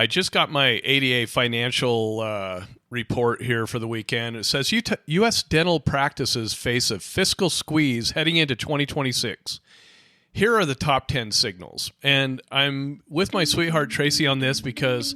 I just got my ADA financial report here for the weekend. It says U.S. dental practices face a fiscal squeeze heading into 2026. Here are the top 10 signals. And I'm with my sweetheart Tracy on this because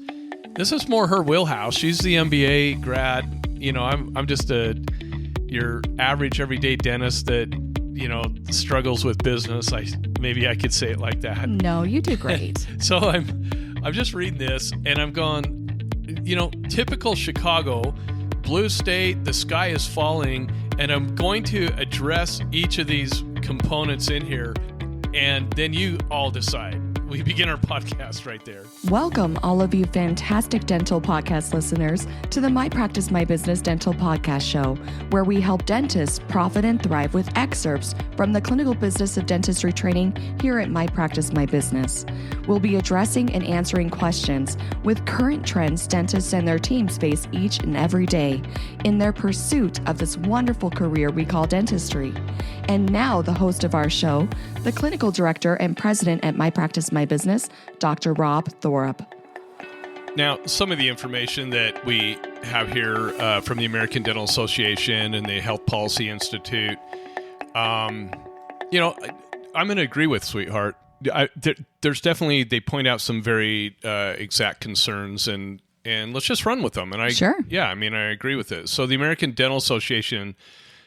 this is more her wheelhouse. She's the MBA grad. You know, I'm just your average everyday dentist that, you know, struggles with business. Maybe I could say it like that. No, you do great. So I'm just reading this and I'm going, you know, typical Chicago, blue state, the sky is falling, and I'm going to address each of these components in here, and then you all decide. We begin our podcast right there. Welcome, all of you fantastic dental podcast listeners, to the My Practice, My Business Dental Podcast Show, where we help dentists profit and thrive with excerpts from the clinical business of dentistry training here at My Practice, My Business. We'll be addressing and answering questions with current trends dentists and their teams face each and every day in their pursuit of this wonderful career we call dentistry. And now the host of our show, the clinical director and president at My Practice, My Business, Dr. Rob Thorup. Now, some of the information that we have here from the American Dental Association and the Health Policy Institute, you know, I'm going to agree with Sweetheart. There's definitely, they point out some very exact concerns, and let's just run with them. And Sure. Yeah, I mean, I agree with it. So the American Dental Association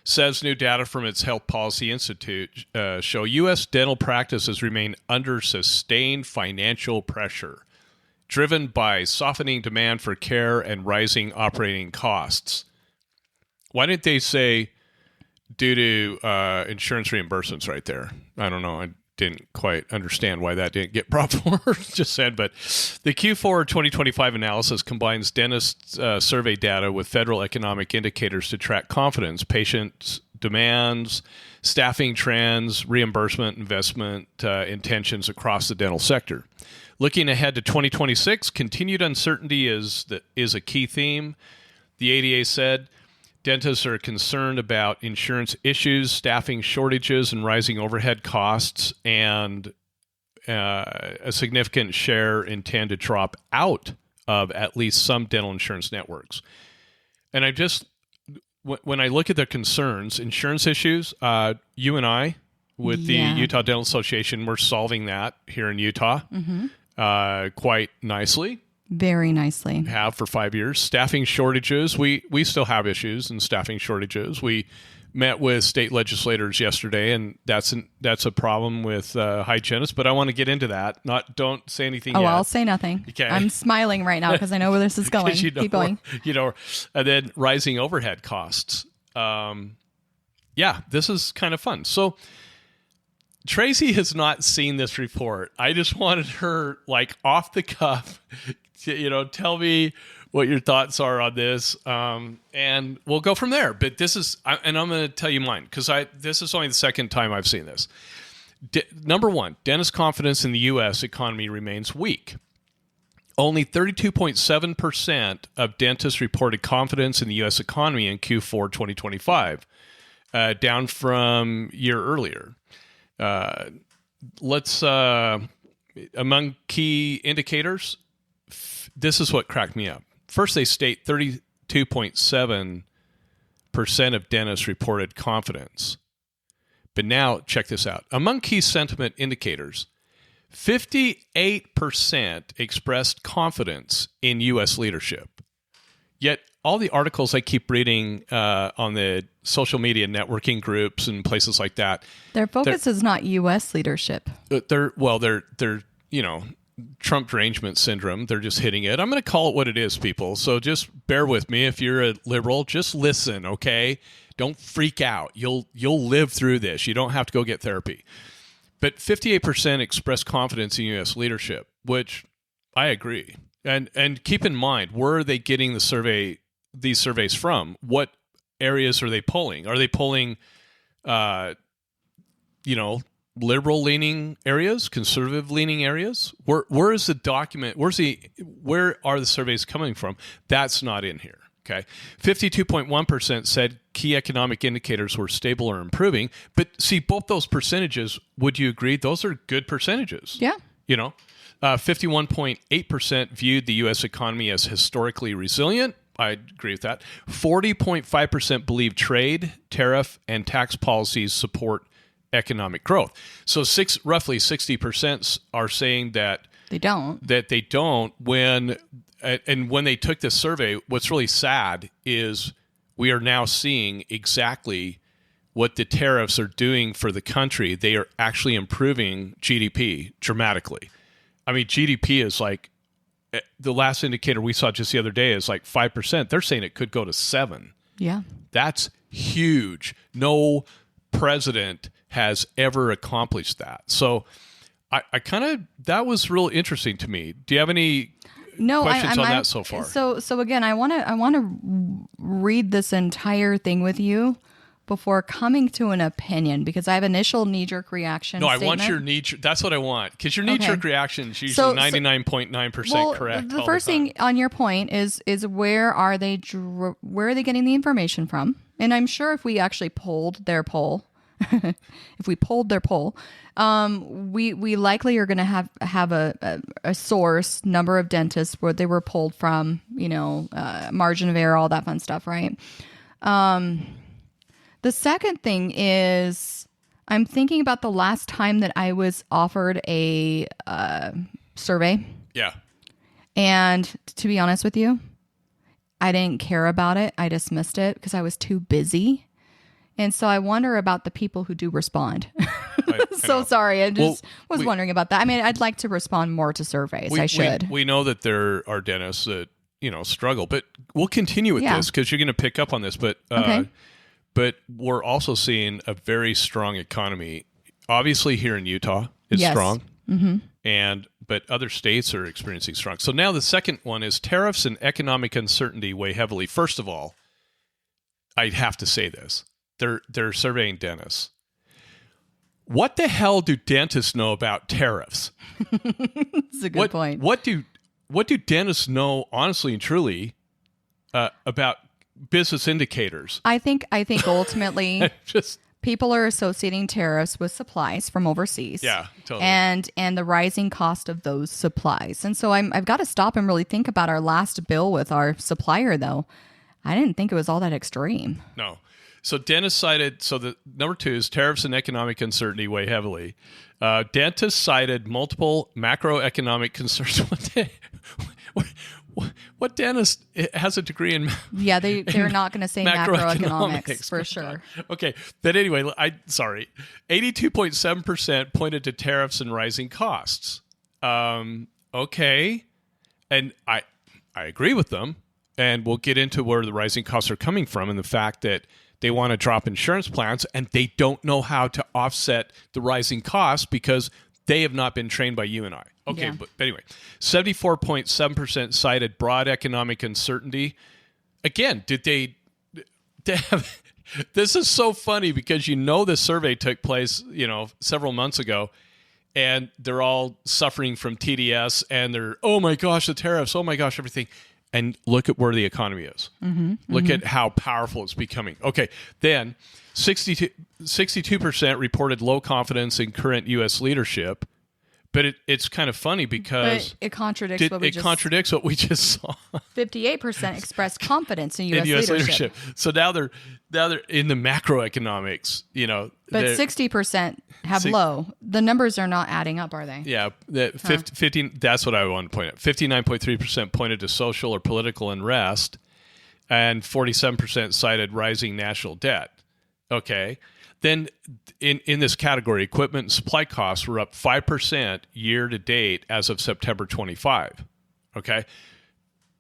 says new data from its Health Policy Institute show U.S. dental practices remain under sustained financial pressure, driven by softening demand for care and rising operating costs. Why didn't they say due to insurance reimbursements right there? I don't know. I didn't quite understand why that didn't get brought forward, just said. But the Q4 2025 analysis combines dentist survey data with federal economic indicators to track confidence, patient demands, staffing trends, reimbursement, investment intentions across the dental sector. Looking ahead to 2026, continued uncertainty is a key theme. The ADA said dentists are concerned about insurance issues, staffing shortages, and rising overhead costs, and a significant share intend to drop out of at least some dental insurance networks. And when I look at the concerns, insurance issues, you and I, with the Utah Dental Association, we're solving that here in Utah quite nicely. Very nicely. Have for 5 years. Staffing shortages. We still have issues in staffing shortages. We met with state legislators yesterday, and that's a problem with hygienists. But I want to get into that. Don't say anything yet. I'll say nothing. Okay. I'm smiling right now because I know where this is going. Keep going. You know, and then rising overhead costs. This is kind of fun. So Tracy has not seen this report. I just wanted her, like, off the cuff, you know, tell me what your thoughts are on this, and we'll go from there. But I'm going to tell you mine, because this is only the second time I've seen this. Number one, dentist confidence in the U.S. economy remains weak. Only 32.7% of dentists reported confidence in the U.S. economy in Q4 2025, down from year earlier. Among key indicators, this is what cracked me up. First, they state 32.7% of dentists reported confidence. But now, check this out. Among key sentiment indicators, 58% expressed confidence in U.S. leadership. Yet, all the articles I keep reading on the social media networking groups and places like that, their focus is not U.S. leadership. They're you know, Trump derangement syndrome. They're just hitting it. I'm going to call it what it is, people. So just bear with me. If you're a liberal, just listen, okay? Don't freak out. You'll live through this. You don't have to go get therapy. But 58% expressed confidence in U.S. leadership, which I agree. And keep in mind, where are they getting these surveys from? What areas are they polling? Are they polling, liberal-leaning areas, conservative-leaning areas? Where is the document? Where are the surveys coming from? That's not in here. Okay, 52.1% said key economic indicators were stable or improving. But see, both those percentages, would you agree? Those are good percentages. Yeah. 51.8% viewed the U.S. economy as historically resilient. I agree with that. 40.5% believe trade, tariff, and tax policies support economic growth. So roughly 60% are saying that they don't. When they took this survey, what's really sad is we are now seeing exactly what the tariffs are doing for the country. They are actually improving GDP dramatically. I mean, GDP is like, the last indicator we saw just the other day is like 5%. They're saying it could go to 7%. Yeah. That's huge. No president has ever accomplished that. So I kind of, that was real interesting to me. Do you have any questions on that so far? So again, I want to read this entire thing with you before coming to an opinion, because I have initial knee-jerk reaction. No, I want your knee-jerk. That's what I want, because your knee-jerk reaction is usually 99.9% correct. The first thing on your point is where are they getting the information from? And I'm sure if we actually polled their poll, we likely are going to have a source, number of dentists where they were polled from, margin of error, all that fun stuff, right? The second thing is I'm thinking about the last time that I was offered a survey. Yeah. And to be honest with you, I didn't care about it. I dismissed it because I was too busy. And so I wonder about the people who do respond. Sorry. I just was wondering about that. I mean, I'd like to respond more to surveys. I should. We know that there are dentists that, struggle, but we'll continue with this because you're going to pick up on this. But, okay. But we're also seeing a very strong economy. Obviously here in Utah, it's strong. Mm-hmm. But other states are experiencing strong. So now the second one is tariffs and economic uncertainty weigh heavily. First of all, I have to say this. They're surveying dentists. What the hell do dentists know about tariffs? That's a good point. What do dentists know, honestly and truly, about business indicators? I think ultimately people are associating tariffs with supplies from overseas. Yeah, totally. And the rising cost of those supplies. And so I've got to stop and really think about our last bill with our supplier, though. I didn't think it was all that extreme. No. So dentists cited, so the number 2 is tariffs and economic uncertainty weigh heavily. Dentists cited multiple macroeconomic concerns. What dentist has a degree in? Yeah, they're not going to say macroeconomics for sure. Okay, but anyway, 82.7% pointed to tariffs and rising costs. Okay, and I agree with them, and we'll get into where the rising costs are coming from and the fact that they want to drop insurance plans and they don't know how to offset the rising costs because they have not been trained by you and I. Okay, yeah. But anyway, 74.7% cited broad economic uncertainty. Again, did they have... This is so funny because this survey took place, several months ago, and they're all suffering from TDS, and they're, oh my gosh, the tariffs, oh my gosh, everything. And look at where the economy is. Mm-hmm, look at how powerful it's becoming. Okay, then 62% reported low confidence in current U.S. leadership. But it's kind of funny because it contradicts what we just saw. 58% expressed confidence in U.S. leadership. So now they're in the macroeconomics, But 60% have low. The numbers are not adding up, are they? Yeah, 15. That's what I want to point out. 59.3% pointed to social or political unrest, and 47% cited rising national debt. Okay. Then in this category, equipment and supply costs were up 5% year to date as of September 25. Okay.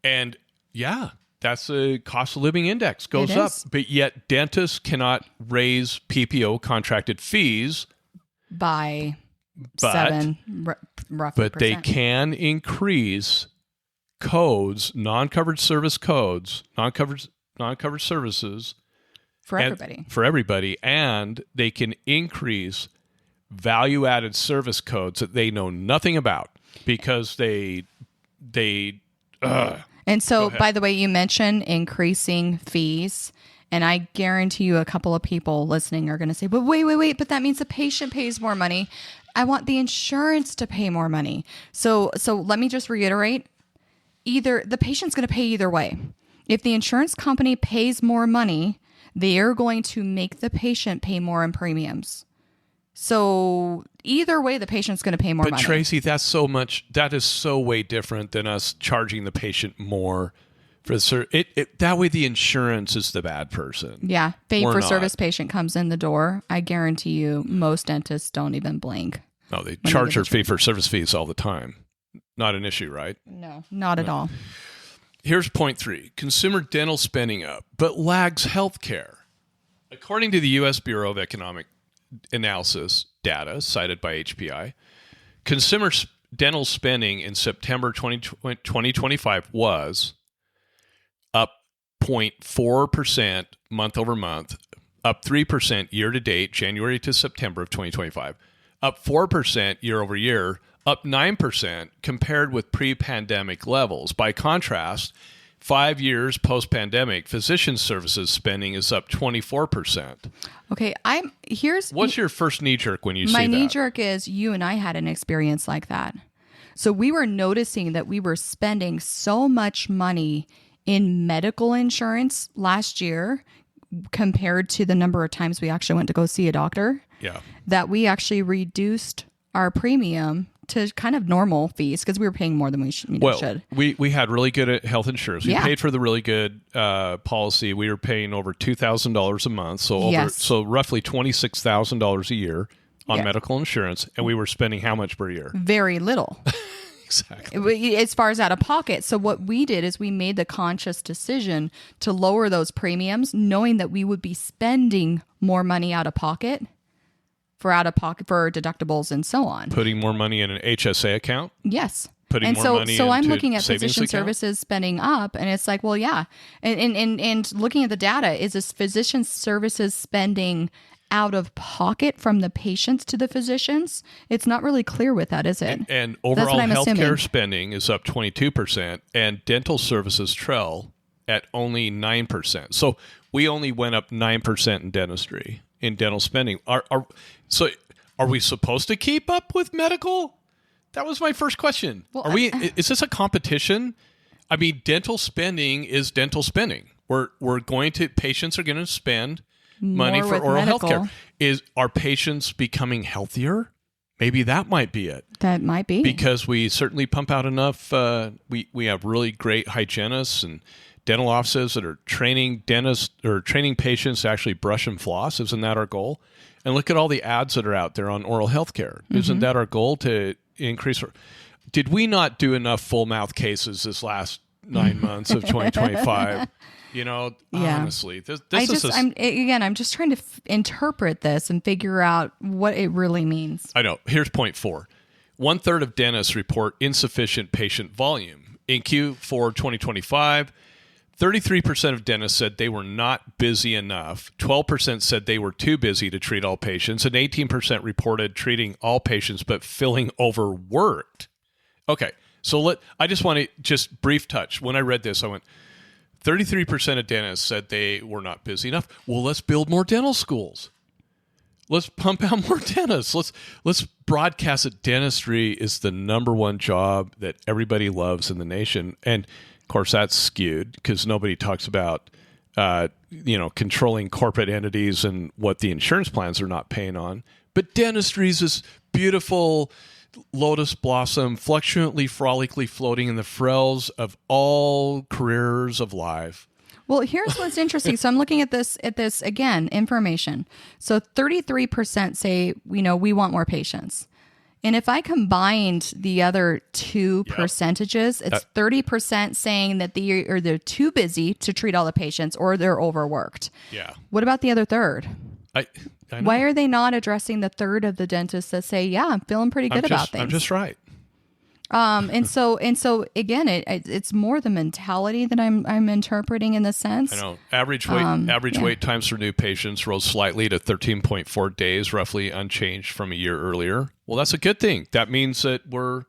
And yeah, that's the cost of living index goes up. But yet dentists cannot raise PPO contracted fees by 7 roughly. But they can increase codes, non-covered services, for everybody, and they can increase value-added service codes that they know nothing about because they. And so, by the way, you mentioned increasing fees, and I guarantee you, a couple of people listening are going to say, "But wait! But that means the patient pays more money." I want the insurance to pay more money. So let me just reiterate. Either the patient's going to pay either way. If the insurance company pays more money, they are going to make the patient pay more in premiums. So either way, the patient's going to pay more money. But Tracy, that is so way different than us charging the patient more for that way the insurance is the bad person. Yeah. Fee-for-service patient comes in the door. I guarantee you most dentists don't even blink. No, they charge their fee-for-service fees all the time. Not an issue, right? No, not at all. Here's point 3. Consumer dental spending up, but lags healthcare. According to the U.S. Bureau of Economic Analysis data cited by HPI, consumer dental spending in September 2025 was up 0.4% month over month, up 3% year to date, January to September of 2025, up 4% year over year, up 9% compared with pre-pandemic levels. By contrast, 5 years post-pandemic, physician services spending is up 24%. Okay, what's your first knee jerk when you see that? My knee jerk is you and I had an experience like that. So we were noticing that we were spending so much money in medical insurance last year compared to the number of times we actually went to go see a doctor. Yeah. That we actually reduced our premium to kind of normal fees because we were paying more than we should. We had really good health insurance. We paid for the really good policy. We were paying over $2,000 a month, so roughly $26,000 a year on medical insurance, and we were spending how much per year? Very little. Exactly. As far as out of pocket. So what we did is we made the conscious decision to lower those premiums, knowing that we would be spending more money out of pocket for deductibles and so on. Putting more money in an HSA account? Yes. Putting more money so I'm into looking at physician services spending up, and it's like, well, yeah. And looking at the data, is this physician services spending out of pocket from the patients to the physicians? It's not really clear with that, is it? And overall healthcare spending is up 22%, and dental services trail at only 9%. So we only went up 9% in dentistry, in dental spending. So are we supposed to keep up with medical? That was my first question. Well, is this a competition? I mean, dental spending is dental spending. Patients are going to spend money for oral health care. Are patients becoming healthier? Maybe that might be it. That might be. Because we certainly pump out enough. We have really great hygienists and dental offices that are training dentists or training patients to actually brush and floss. Isn't that our goal? And look at all the ads that are out there on oral health care. Mm-hmm. Isn't that our goal to increase? Did we not do enough full mouth cases this last 9 months of 2025? Honestly, I'm just trying to interpret this and figure out what it really means. I know. Here's point 4. 1/3 of dentists report insufficient patient volume. In Q4 2025, 33% of dentists said they were not busy enough. 12% said they were too busy to treat all patients, and 18% reported treating all patients but feeling overworked. Okay, so I just want to brief touch. When I read this, I went, 33% of dentists said they were not busy enough. Well, let's build more dental schools. Let's pump out more dentists. Let's broadcast that dentistry is the number one job that everybody loves in the nation. And of course, that's skewed because nobody talks about, controlling corporate entities and what the insurance plans are not paying on. But dentistry is this beautiful lotus blossom, fluctuantly, frolically floating in the frills of all careers of life. Well, here's what's interesting. So I'm looking at this again, information. So 33% say, we want more patients. And if I combined the other two percentages, it's 30% saying that they're too busy to treat all the patients or they're overworked. Yeah. What about the other third? I know. Why are they not addressing the third of the dentists that say, yeah, I'm feeling pretty good about things? I'm just right. And so again, it's more the mentality that I'm interpreting in the sense. I know. Average wait times for new patients rose slightly to 13.4 days, roughly unchanged from a year earlier. Well, that's a good thing. That means that we're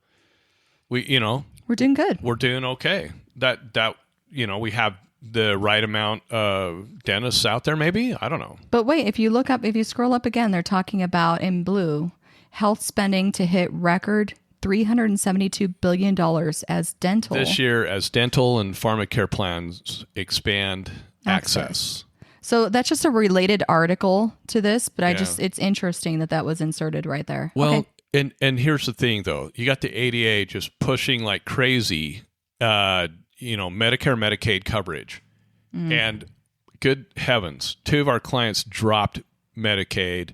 doing good. We're doing okay. That we have the right amount of dentists out there. Maybe, I don't know. But wait, if you scroll up again, they're talking about in blue health spending to hit record $372 billion as dental. This year, as dental and pharmacare plans expand access. So that's just a related article to this, but it's interesting that was inserted right there. Well, and here's the thing, though. You got the ADA just pushing like crazy, Medicare, Medicaid coverage. And good heavens, 2 of our clients dropped Medicaid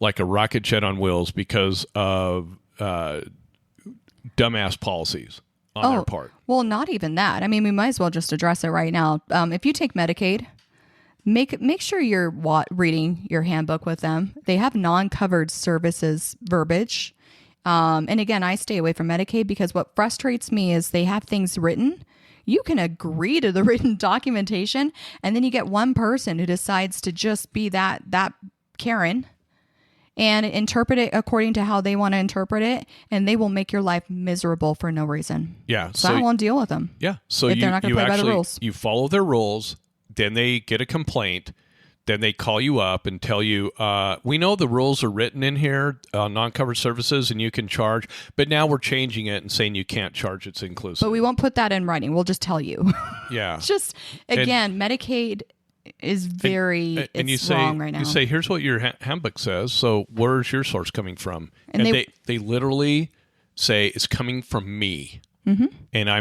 like a rocket jet on wheels because of dumbass policies on their part. Well, not even that. I mean, we might as well just address it right now. If you take Medicaid, make sure you're reading your handbook with them. They have non-covered services verbiage. And again, I stay away from Medicaid because what frustrates me is they have things written. You can agree to the written documentation, and then you get one person who decides to just be that Karen and interpret it according to how they want to interpret it, and they will make your life miserable for no reason. Yeah. So I won't deal with them. Yeah. So if they're not going to play by the rules. You follow their rules, then they get a complaint, then they call you up and tell you, we know the rules are written in here on non-covered services and you can charge, but now we're changing it and saying you can't charge, it's inclusive. But we won't put that in writing. We'll just tell you. Yeah. It's just, again, Medicaid is wrong right now. You say, here's what your handbook says, so where's your source coming from? And they literally say, it's coming from me. Mm-hmm. And I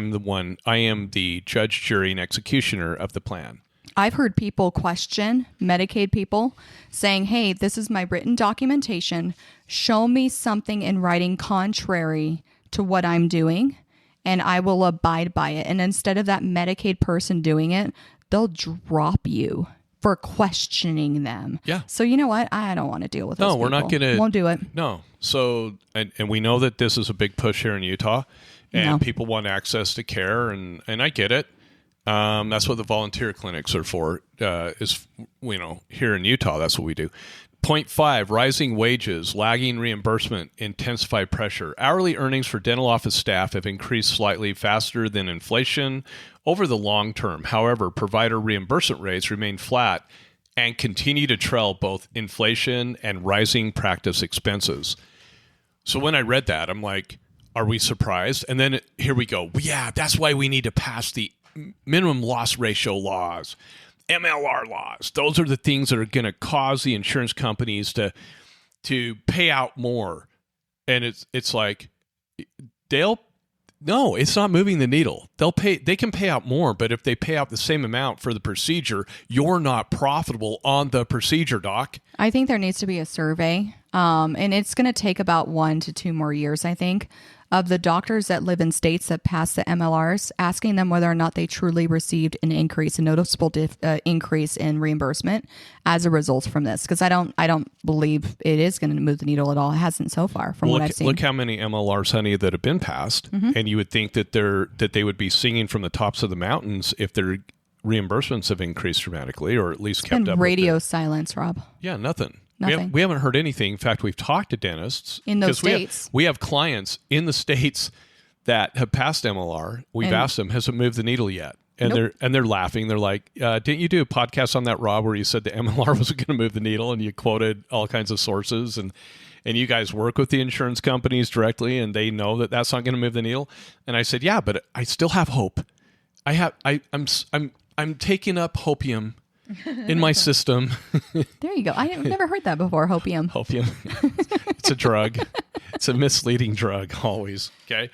am the judge, jury, and executioner of the plan. I've heard people question Medicaid people saying, hey, this is my written documentation. Show me something in writing contrary to what I'm doing, and I will abide by it. And instead of that Medicaid person doing it, they'll drop you for questioning them. Yeah. So you know what? I don't want to deal with those people. We're not going to. Won't do it. No. So, and we know that this is a big push here in Utah, and people want access to care, and I get it. That's what the volunteer clinics are for, here in Utah, that's what we do. Point 5, rising wages, lagging reimbursement, intensify pressure. Hourly earnings for dental office staff have increased slightly faster than inflation over the long term. However, provider reimbursement rates remain flat and continue to trail both inflation and rising practice expenses. So when I read that, I'm like, are we surprised? And then here we go. Yeah, that's why we need to pass the minimum loss ratio laws, MLR laws. Those are the things that are going to cause the insurance companies to pay out more. And it's like no, it's not moving the needle. They can pay out more, but if they pay out the same amount for the procedure, you're not profitable on the procedure, doc. I think there needs to be a survey, and it's going to take about 1 to 2 more years, I think, of the doctors that live in states that pass the MLRs, asking them whether or not they truly received a noticeable increase in reimbursement as a result from this. Because I don't believe it is going to move the needle at all. It hasn't so far from what I've seen. Look how many MLRs, honey, that have been passed, and you would think that they would be singing from the tops of the mountains if their reimbursements have increased dramatically, or at least kept up. Radio silence, Rob. Yeah, nothing. Nothing. We haven't heard anything. In fact, we've talked to dentists in those states. We have clients in the states that have passed MLR. We've asked them, has it moved the needle yet? And they're laughing. They're like, didn't you do a podcast on that, Rob, where you said the MLR wasn't going to move the needle, and you quoted all kinds of sources, and you guys work with the insurance companies directly, and they know that that's not going to move the needle. And I said, yeah, but I still have hope. I'm taking up hopium in my system. There you go. I've never heard that before, hopium. Hopium. It's a drug. It's a misleading drug, always. Okay.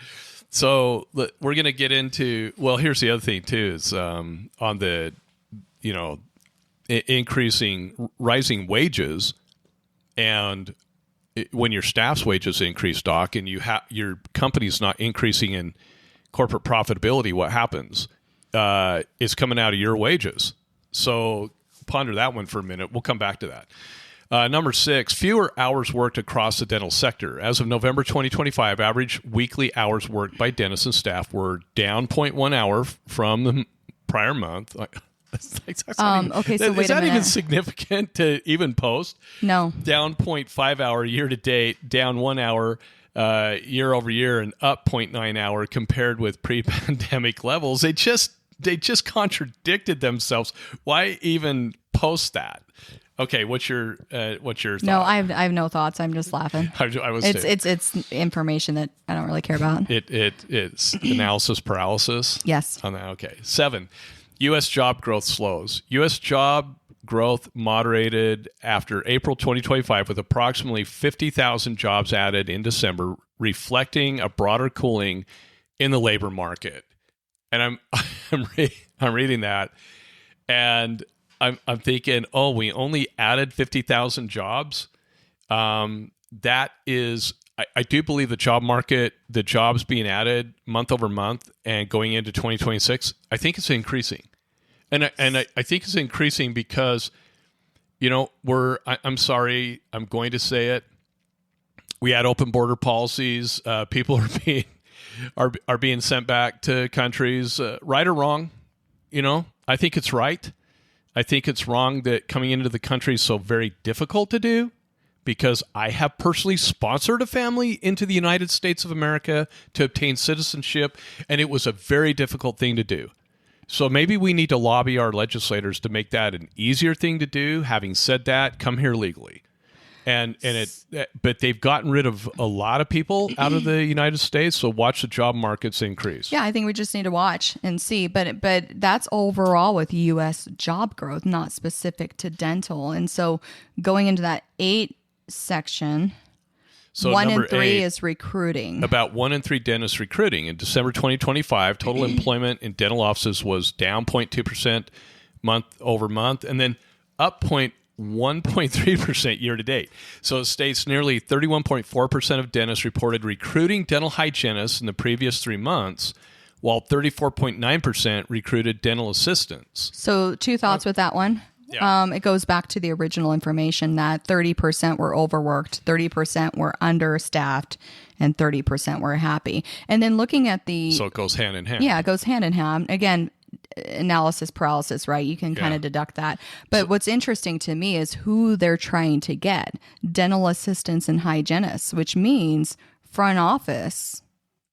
So we're going to get into, well, here's the other thing, too, is on the, rising wages, and when your staff's wages increase, doc, and your company's not increasing in corporate profitability, what happens? It's coming out of your wages. So ponder that one for a minute. We'll come back to that. Number 6, fewer hours worked across the dental sector. As of November 2025, average weekly hours worked by dentists and staff were down 0.1 hour from the prior month. Is that even significant to even post? No. Down 0.5 hour year to date, down 1 hour year over year, and up 0.9 hour compared with pre-pandemic levels. They just contradicted themselves. Why even post that? Okay, what's your thought? No, I have no thoughts. I'm just laughing. I was It's information that I don't really care about. It's analysis paralysis. Yes. On that. Okay. 7, U.S. job growth slows. U.S. job growth moderated after April 2025 with approximately 50,000 jobs added in December, reflecting a broader cooling in the labor market. And I'm reading that, and I'm thinking, oh, we only added 50,000 jobs. That is, I do believe the job market, the jobs being added month over month and going into 2026, I think it's increasing. And I think it's increasing because, I'm sorry, I'm going to say it. We had open border policies. People are being sent back to countries, right or wrong. I think it's right. I think it's wrong that coming into the country is so very difficult to do, because I have personally sponsored a family into the United States of America to obtain citizenship, and it was a very difficult thing to do. So maybe we need to lobby our legislators to make that an easier thing to do. Having said that, come here legally. But they've gotten rid of a lot of people out of the United States, so watch the job markets increase. Yeah, I think we just need to watch and see. But that's overall with U.S. job growth, not specific to dental. And so going into that 8 section, so 1 in 3 8, is recruiting. About 1 in 3 dentists recruiting. In December 2025, total employment in dental offices was down 0.2% month over month, and then up 1.3% year to date. So it states nearly 31.4% of dentists reported recruiting dental hygienists in the previous 3 months, while 34.9% recruited dental assistants. So 2 thoughts with that one. Yeah. It goes back to the original information that 30% were overworked, 30% were understaffed, and 30% were happy. And then looking at So it goes hand in hand. Yeah, it goes hand in hand. Again, analysis paralysis, right? You can kind of deduct that. But what's interesting to me is who they're trying to get. Dental assistants and hygienists, which means front office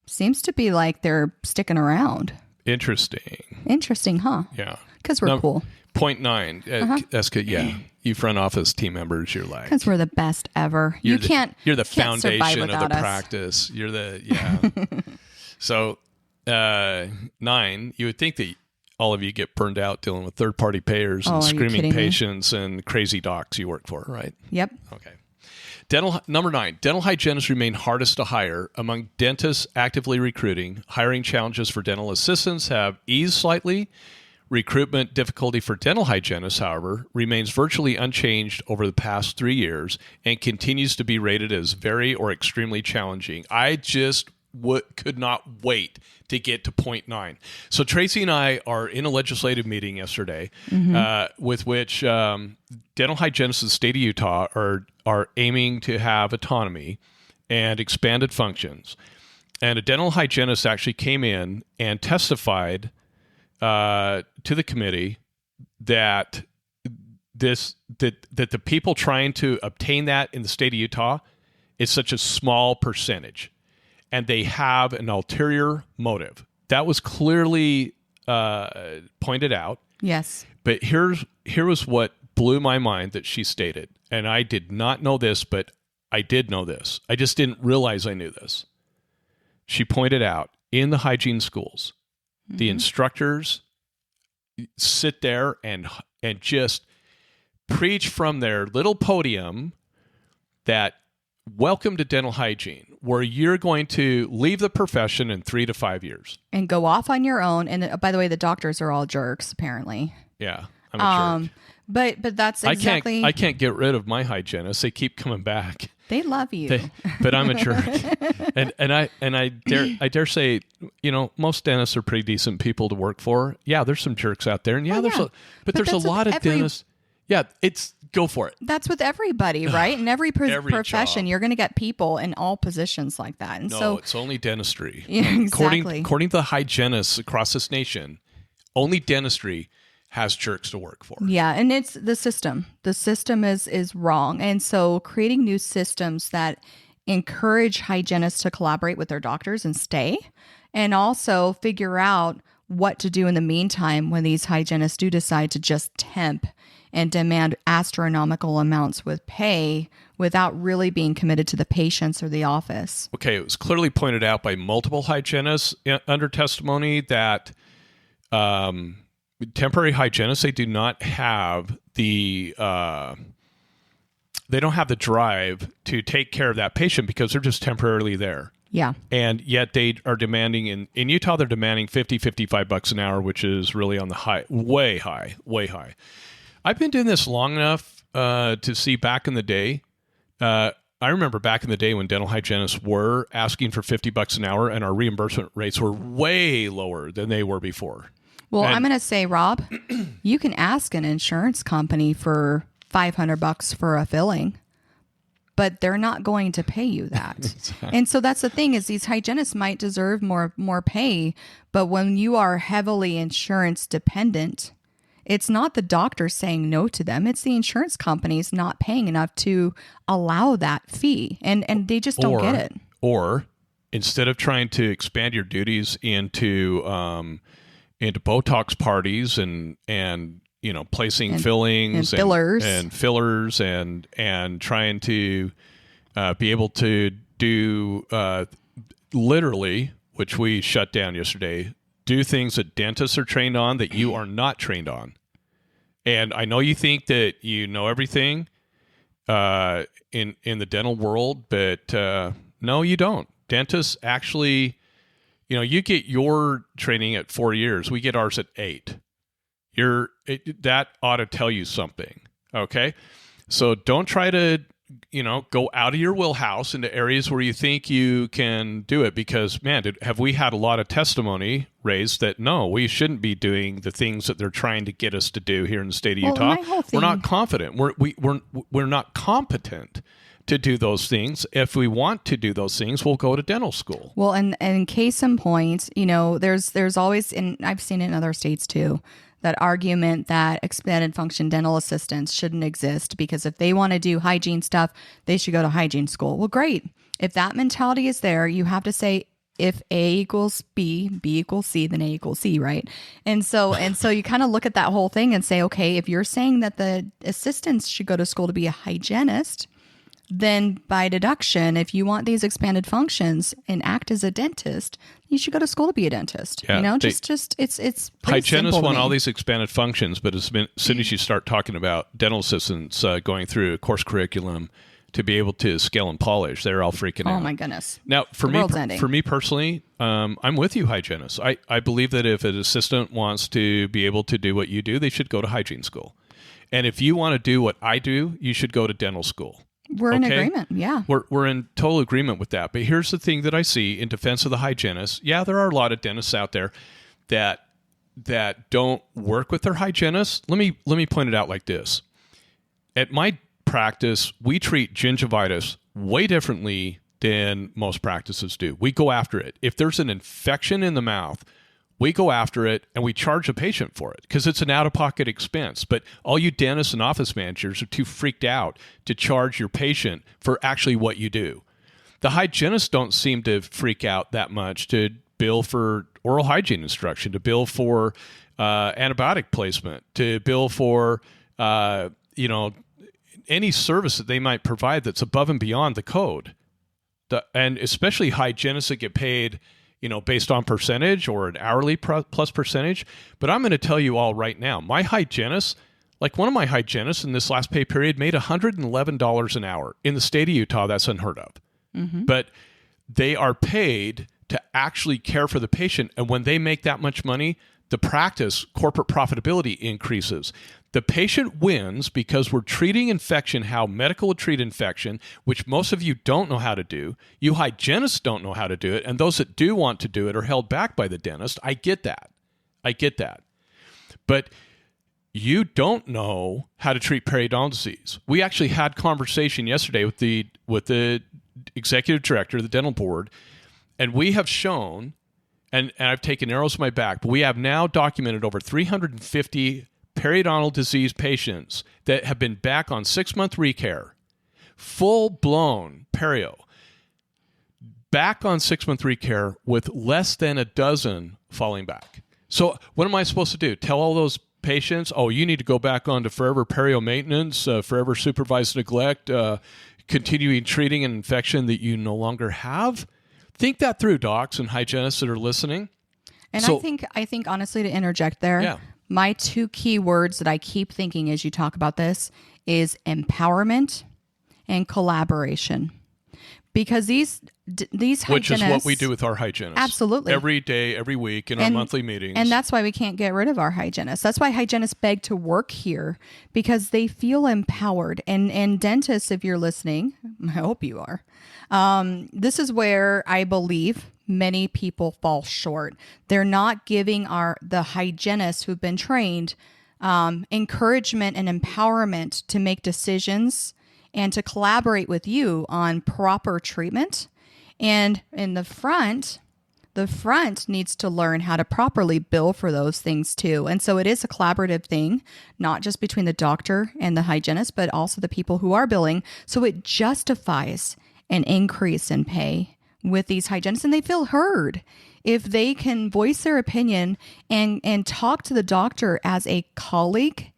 seems to be like they're sticking around. Interesting, huh? Yeah. Because we're cool. 0.9. That's good. Yeah. You front office team members, you're like. Because we're the best ever. You're the foundation of the us. practice. You're the, So 9, you would think that all of you get burned out dealing with third-party payers and screaming patients and crazy docs you work for, right? Yep. Okay. Number 9, dental hygienists remain hardest to hire. Among dentists actively recruiting, hiring challenges for dental assistants have eased slightly. Recruitment difficulty for dental hygienists, however, remains virtually unchanged over the past 3 years and continues to be rated as very or extremely challenging. I just could not wait to get to 0.9. So Tracy and I are in a legislative meeting yesterday, with which dental hygienists in the state of Utah are aiming to have autonomy and expanded functions. And a dental hygienist actually came in and testified to the committee that the people trying to obtain that in the state of Utah is such a small percentage. And they have an ulterior motive. That was clearly pointed out. Yes. But here was what blew my mind that she stated. And I did not know this, but I did know this. I just didn't realize I knew this. She pointed out in the hygiene schools, the instructors sit there and just preach from their little podium that welcome to dental hygiene, where you're going to leave the profession in 3 to 5 years and go off on your own. And by the way, the doctors are all jerks, apparently. Yeah, I'm a jerk. But that's exactly. I can't get rid of my hygienists. They keep coming back. They love you. But I'm a jerk. and I dare say, most dentists are pretty decent people to work for. Yeah, there's some jerks out there, and there's a lot of dentists. Yeah, go for it. That's with everybody, right? In every profession, you're going to get people in all positions like that. And so it's only dentistry. Yeah, exactly. According to the hygienists across this nation, only dentistry has jerks to work for. Yeah, and it's the system. The system is wrong. And so creating new systems that encourage hygienists to collaborate with their doctors and stay, and also figure out what to do in the meantime when these hygienists do decide to just temp and demand astronomical amounts with pay without really being committed to the patients or the office. Okay, it was clearly pointed out by multiple hygienists under testimony that temporary hygienists, they do not have the they don't have the drive to take care of that patient because they're just temporarily there. Yeah. And yet they are demanding, in Utah, they're demanding $55 an hour, which is really on the high, way high. I've been doing this long enough to see back in the day. I remember back in the day when dental hygienists were asking for $50 an hour, and our reimbursement rates were way lower than they were before. Well, I'm going to say, Rob, you can ask an insurance company for $500 for a filling, but they're not going to pay you that. Exactly. And so that's the thing, is these hygienists might deserve more pay, but when you are heavily insurance dependent, it's not the doctor saying no to them. It's the insurance companies not paying enough to allow that fee. And they just don't get it. Or instead of trying to expand your duties into Botox parties and placing fillings and fillers and trying to be able to do literally, which we shut down yesterday, do things that dentists are trained on that you are not trained on. And I know you think that you know everything in the dental world, but no, you don't. Dentists actually, you get your training at 4 years. We get ours at 8. That ought to tell you something. Okay. So don't try to, go out of your wheelhouse into areas where you think you can do it, because, man, have we had a lot of testimony raised that no, we shouldn't be doing the things that they're trying to get us to do here in the state of Utah. We're not confident. We're not competent to do those things. If we want to do those things, we'll go to dental school. Well, and case in point, there's always, and I've seen it in other states too, that argument that expanded function dental assistants shouldn't exist because if they want to do hygiene stuff, they should go to hygiene school. Well, great. If that mentality is there, you have to say, if A equals B, B equals C, then A equals C, right? And so you kind of look at that whole thing and say, okay, if you're saying that the assistants should go to school to be a hygienist, then by deduction, if you want these expanded functions and act as a dentist, you should go to school to be a dentist. Yeah, it's hygienists want all these expanded functions, but as soon as you start talking about dental assistants going through a course curriculum to be able to scale and polish, they're all freaking out. Oh my goodness! Now, for me personally, I'm with you, hygienists. I believe that if an assistant wants to be able to do what you do, they should go to hygiene school. And if you want to do what I do, you should go to dental school. We're in agreement, yeah. We're in total agreement with that. But here's the thing that I see in defense of the hygienists. Yeah, there are a lot of dentists out there that don't work with their hygienists. Let me point it out like this. At my practice, we treat gingivitis way differently than most practices do. We go after it. If there's an infection in the mouth, we go after it and we charge a patient for it because it's an out-of-pocket expense. But all you dentists and office managers are too freaked out to charge your patient for actually what you do. The hygienists don't seem to freak out that much to bill for oral hygiene instruction, to bill for antibiotic placement, to bill for any service that they might provide that's above and beyond the code. And especially hygienists that get paid based on percentage or an hourly plus percentage. But I'm going to tell you all right now, my hygienist, like one of my hygienists in this last pay period made $111 an hour. In the state of Utah, that's unheard of. Mm-hmm. But they are paid to actually care for the patient. And when they make that much money, the practice corporate profitability increases. The patient wins because we're treating infection how medical would treat infection, which most of you don't know how to do. You hygienists don't know how to do it. And those that do want to do it are held back by the dentist. I get that. But you don't know how to treat periodontal disease. We actually had conversation yesterday with the executive director of the dental board, and we have shown, and I've taken arrows to my back, but we have now documented over 350 periodontal disease patients that have been back on 6-month recare, full-blown perio, back on 6-month recare with less than a dozen falling back. So what am I supposed to do? Tell all those patients, oh, you need to go back on to forever perio maintenance, forever supervised neglect, continuing treating an infection that you no longer have. Think that through, docs and hygienists that are listening. And I think honestly, to interject there, my two key words that I keep thinking as you talk about this is empowerment and collaboration. Because these hygienists... Which is what we do with our hygienists. Absolutely. Every day, every week in our monthly meetings. And that's why we can't get rid of our hygienists. That's why hygienists beg to work here, because they feel empowered. And dentists, if you're listening, I hope you are, this is where I believe many people fall short. They're not giving the hygienists who've been trained encouragement and empowerment to make decisions and to collaborate with you on proper treatment. And in the front needs to learn how to properly bill for those things too. And so it is a collaborative thing, not just between the doctor and the hygienist, but also the people who are billing. So it justifies an increase in pay with these hygienists, and they feel heard. If they can voice their opinion and talk to the doctor as a colleague,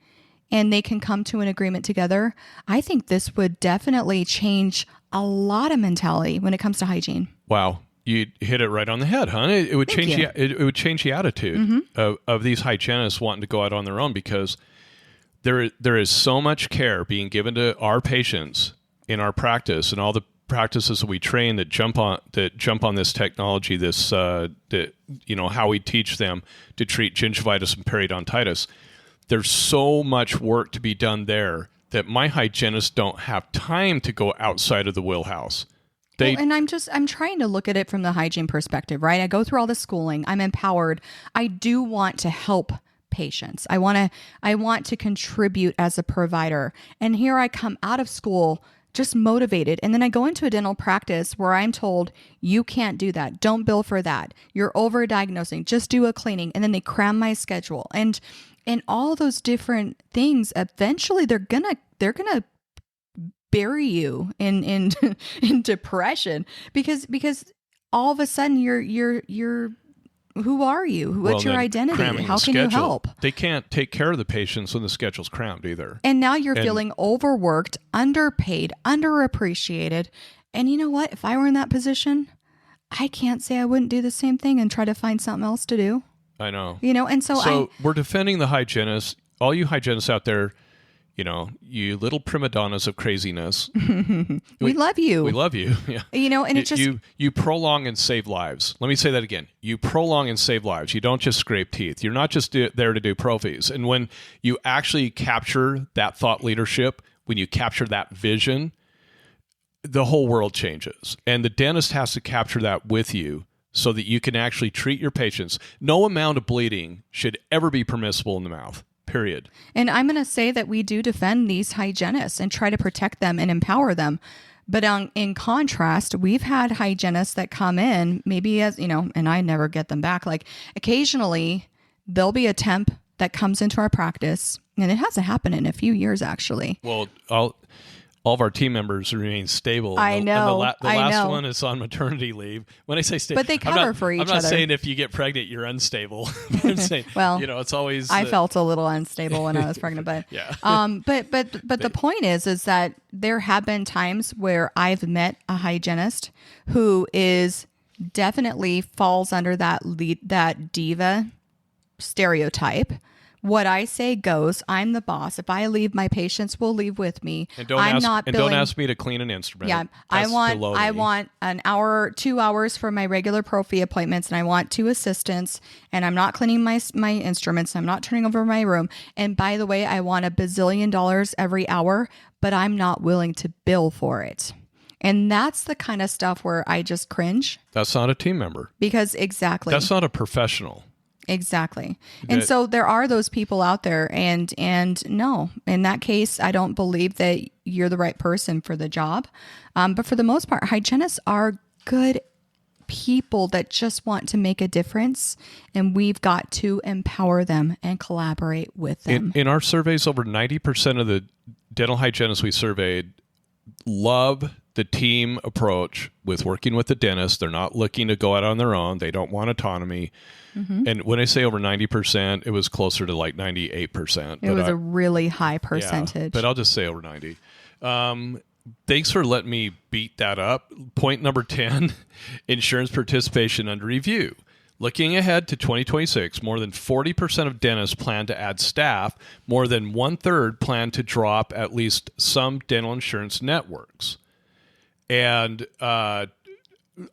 and they can come to an agreement together, I think this would definitely change a lot of mentality when it comes to hygiene. Wow. You hit it right on the head, huh? It would change it would change the attitude of these hygienists wanting to go out on their own, because there is so much care being given to our patients in our practice, and all the practices that we train that jump on this technology, this how we teach them to treat gingivitis and periodontitis. There's so much work to be done there that my hygienists don't have time to go outside of the wheelhouse. And I'm trying to look at it from the hygiene perspective, right? I go through all the schooling. I'm empowered. I do want to help patients. I want to contribute as a provider. And here I come out of school just motivated. And then I go into a dental practice where I'm told, you can't do that. Don't bill for that. You're over-diagnosing. Just do a cleaning. And then they cram my schedule. And all those different things, eventually they're gonna bury you in depression, because all of a sudden you're who are you? What's your identity? How can you help? They can't take care of the patients when the schedule's crammed either. And now you're feeling overworked, underpaid, underappreciated. And you know what? If I were in that position, I can't say I wouldn't do the same thing and try to find something else to do. I know. And so we're defending the hygienists. All you hygienists out there, you little prima donnas of craziness. we love you. We love you. Yeah. And it just... You prolong and save lives. Let me say that again. You prolong and save lives. You don't just scrape teeth. You're not just there to do prophies. And when you actually capture that thought leadership, when you capture that vision, the whole world changes. And the dentist has to capture that with you so that you can actually treat your patients. No amount of bleeding should ever be permissible in the mouth. Period. And I'm going to say that we do defend these hygienists and try to protect them and empower them. But in contrast, we've had hygienists that come in, maybe as, and I never get them back. Like occasionally there'll be a temp that comes into our practice, and it hasn't happened in a few years, actually. Well, all of our team members remain stable. I know. And the last one is on maternity leave. When I say stable, but they cover for each other. I'm not saying if you get pregnant, you're unstable. I'm saying, well, it's always. I felt a little unstable when I was pregnant, but yeah. But the point is that there have been times where I've met a hygienist who is definitely falls under that diva stereotype. What I say goes. I'm the boss. If I leave, my patients will leave with me. And don't ask me to clean an instrument. Yeah, I want an hour, 2 hours for my regular prophy appointments, and I want 2 assistants. And I'm not cleaning my instruments. I'm not turning over my room. And by the way, I want $1 bazillion every hour, but I'm not willing to bill for it. And that's the kind of stuff where I just cringe. That's not a team member. Because exactly. That's not a professional. Exactly. And so there are those people out there, and no, in that case, I don't believe that you're the right person for the job. But for the most part, hygienists are good people that just want to make a difference, and we've got to empower them and collaborate with them. In our surveys, over 90% of the dental hygienists we surveyed love the team approach with working with the dentist. They're not looking to go out on their own. They don't want autonomy. Mm-hmm. And when I say over 90%, it was closer to like 98%. It was a really high percentage. Yeah, but I'll just say over 90. Thanks for letting me beat that up. Point number 10, insurance participation under review. Looking ahead to 2026, more than 40% of dentists plan to add staff. More than 1/3 plan to drop at least some dental insurance networks. And I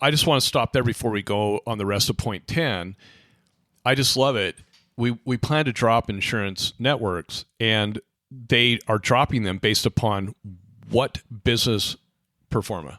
just want to stop there before we go on the rest of point 10. I just love it. We plan to drop insurance networks, and they are dropping them based upon what business performa.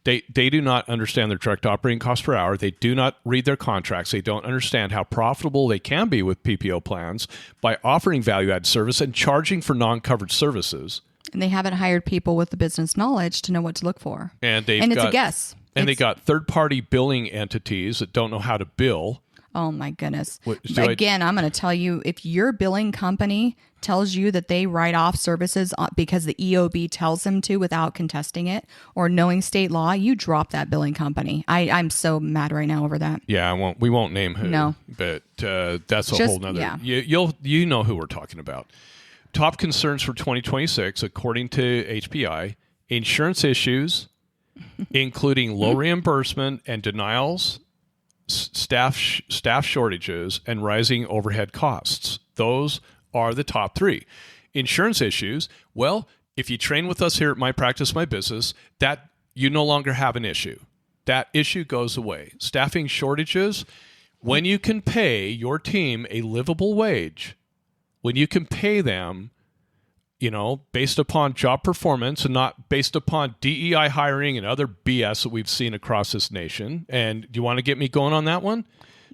They do not understand their direct operating cost per hour. They do not read their contracts. They don't understand how profitable they can be with PPO plans by offering value-added service and charging for non-covered services. And they haven't hired people with the business knowledge to know what to look for. And it's a guess. And they got third-party billing entities that don't know how to bill. Oh, my goodness. Again, I'm going to tell you, if your billing company tells you that they write off services because the EOB tells them to without contesting it or knowing state law, you drop that billing company. I'm so mad right now over that. Yeah, we won't name who. No. But that's a whole nother. Yeah. You know who we're talking about. Top concerns for 2026, according to HPI, insurance issues, including low reimbursement and denials, staff shortages, and rising overhead costs. Those are the top three. Insurance issues, well, if you train with us here at My Practice, My Business, that you no longer have an issue. That issue goes away. Staffing shortages, when you can pay your team a livable wage, when you can pay them, based upon job performance and not based upon DEI hiring and other BS that we've seen across this nation. And do you want to get me going on that one?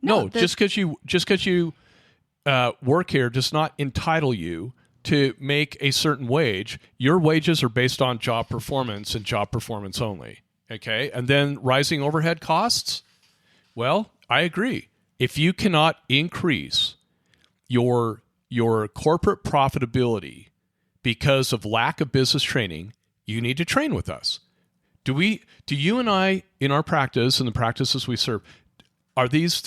No, just because you work here does not entitle you to make a certain wage. Your wages are based on job performance and job performance only. Okay, and then rising overhead costs. Well, I agree. If you cannot increase your corporate profitability because of lack of business training, you need to train with us. Do you and I, in our practice and the practices we serve, are these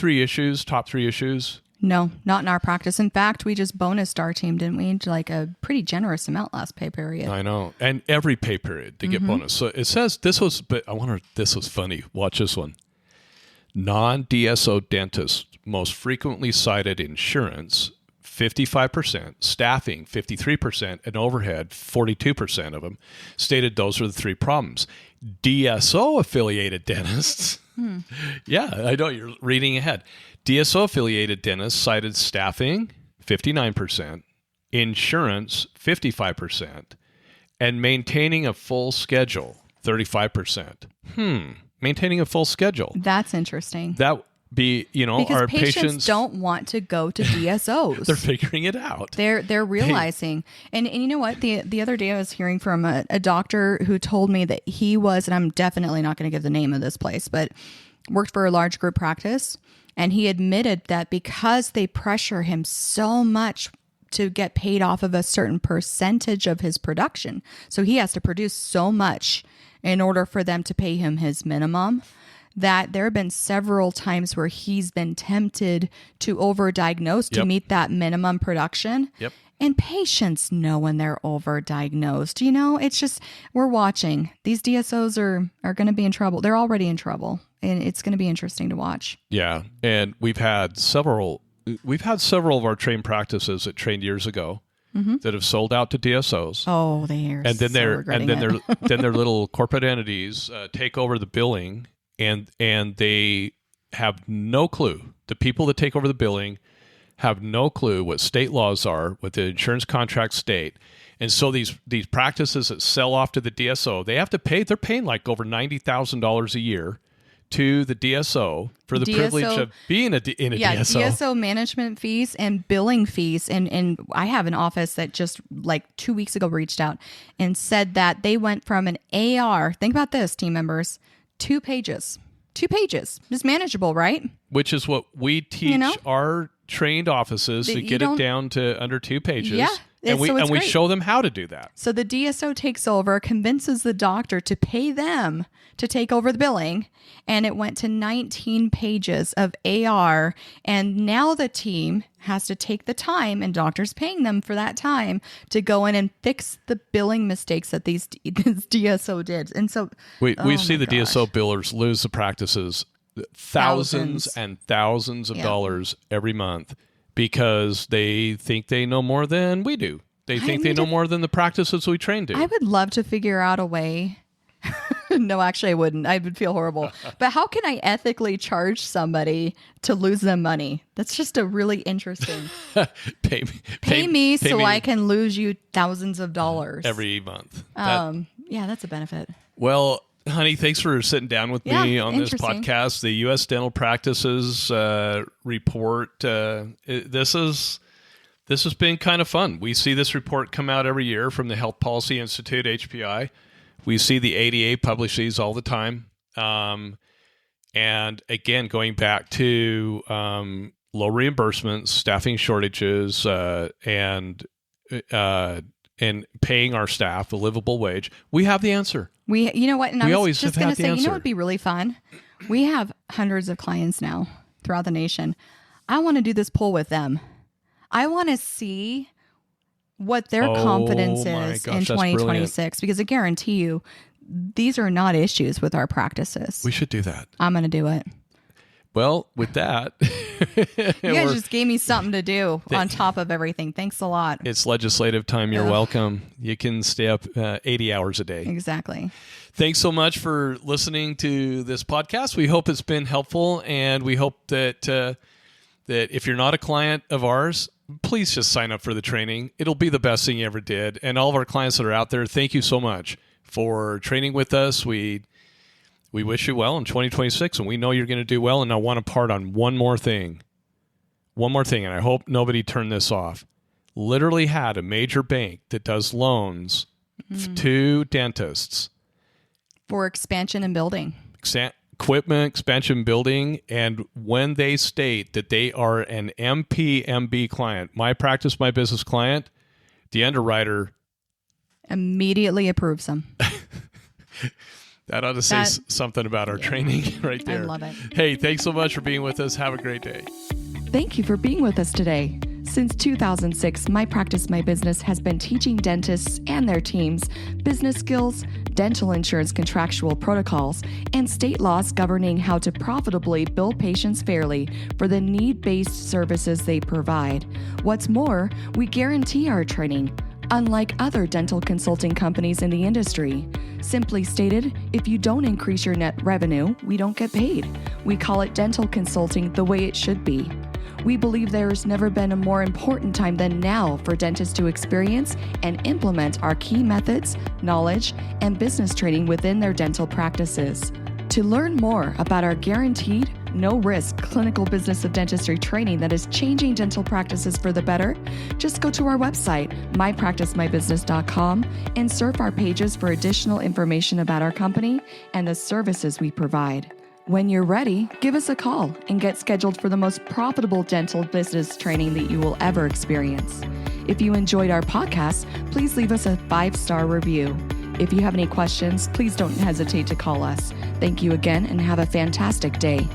top three issues? No, not in our practice. In fact, we just bonused our team, didn't we? Like a pretty generous amount last pay period. I know. And every pay period they get bonus. So it says this was funny. Watch this one. Non-DSO dentists most frequently cited insurance, 55%, staffing, 53%, and overhead, 42% of them, stated those are the three problems. DSO-affiliated dentists, yeah, I know, you're reading ahead. DSO-affiliated dentists cited staffing, 59%, insurance, 55%, and maintaining a full schedule, 35%. Maintaining a full schedule. That's interesting. That be, because our patients don't want to go to DSOs. They're figuring it out. They're realizing. And you know what? The other day I was hearing from a doctor who told me that he was, and I'm definitely not going to give the name of this place, but worked for a large group practice. And he admitted that because they pressure him so much to get paid off of a certain percentage of his production, so he has to produce so much in order for them to pay him his minimum, that there have been several times where he's been tempted to overdiagnose to meet that minimum production. Yep. And patients know when they're overdiagnosed. It's just, we're watching. These DSOs are going to be in trouble. They're already in trouble. And it's going to be interesting to watch. Yeah. And we've had several of our trained practices that trained years ago that have sold out to DSOs. Oh, they are. And then their little corporate entities take over the billing, and they have no clue. The people that take over the billing have no clue what state laws are, what the insurance contracts state. And so these practices that sell off to the DSO, they have to pay. They're paying like over $90,000 a year to the DSO for the privilege of being in a DSO. DSO management fees and billing fees. And I have an office that just like 2 weeks ago reached out and said that they went from an AR, think about this, team members, 2 pages. 2 pages. Just manageable, right? Which is what we teach our trained offices to get it down to under 2 pages. Yeah. And we great. show them how to do that. So the DSO takes over, convinces the doctor to pay them to take over the billing, and it went to 19 pages of AR. And now the team has to take the time, and doctors paying them for that time to go in and fix the billing mistakes that this DSO did. And so we see the DSO billers lose the practices thousands and thousands of dollars every month because they think they know more than we do. They think they know more than the practices we train to. I would love to figure out a way. No, actually, I wouldn't. I would feel horrible. But how can I ethically charge somebody to lose them money? That's just a really interesting. Pay me so I can lose you thousands of dollars every month. Yeah, that's a benefit. Well, honey, thanks for sitting down with me on this podcast. The U.S. Dental Practices report. This has been kind of fun. We see this report come out every year from the Health Policy Institute, HPI. We see the ADA publish these all the time. And again, going back to low reimbursements, staffing shortages, and paying our staff a livable wage, we have the answer. You know what? And I was just going to say, answer. You know what would be really fun? We have hundreds of clients now throughout the nation. I want to do this poll with them. I want to see what their confidence is in 2026, because I guarantee you, these are not issues with our practices. We should do that. I'm going to do it. Well, with that, you guys just gave me something to do on top of everything. Thanks a lot. It's legislative time. You're welcome. You can stay up 80 hours a day. Exactly. Thanks so much for listening to this podcast. We hope it's been helpful, and we hope that if you're not a client of ours, please just sign up for the training. It'll be the best thing you ever did. And all of our clients that are out there, thank you so much for training with us. We wish you well in 2026, and we know you're going to do well. And I want to part on one more thing, and I hope nobody turned this off. Literally had a major bank that does loans to dentists. For expansion and building. Equipment, expansion, building, and when they state that they are an MPMB client, my practice, my business client, the underwriter immediately approves them. That ought to say something about our training right there. I love it. Hey, thanks so much for being with us. Have a great day. Thank you for being with us today. Since 2006, My Practice, My Business has been teaching dentists and their teams business skills, dental insurance contractual protocols, and state laws governing how to profitably bill patients fairly for the need-based services they provide. What's more, we guarantee our training, unlike other dental consulting companies in the industry. Simply stated, if you don't increase your net revenue, we don't get paid. We call it dental consulting the way it should be. We believe there has never been a more important time than now for dentists to experience and implement our key methods, knowledge, and business training within their dental practices. To learn more about our guaranteed, no-risk clinical business of dentistry training that is changing dental practices for the better, just go to our website, mypracticemybusiness.com, and surf our pages for additional information about our company and the services we provide. When you're ready, give us a call and get scheduled for the most profitable dental business training that you will ever experience. If you enjoyed our podcast, please leave us a 5-star review. If you have any questions, please don't hesitate to call us. Thank you again and have a fantastic day.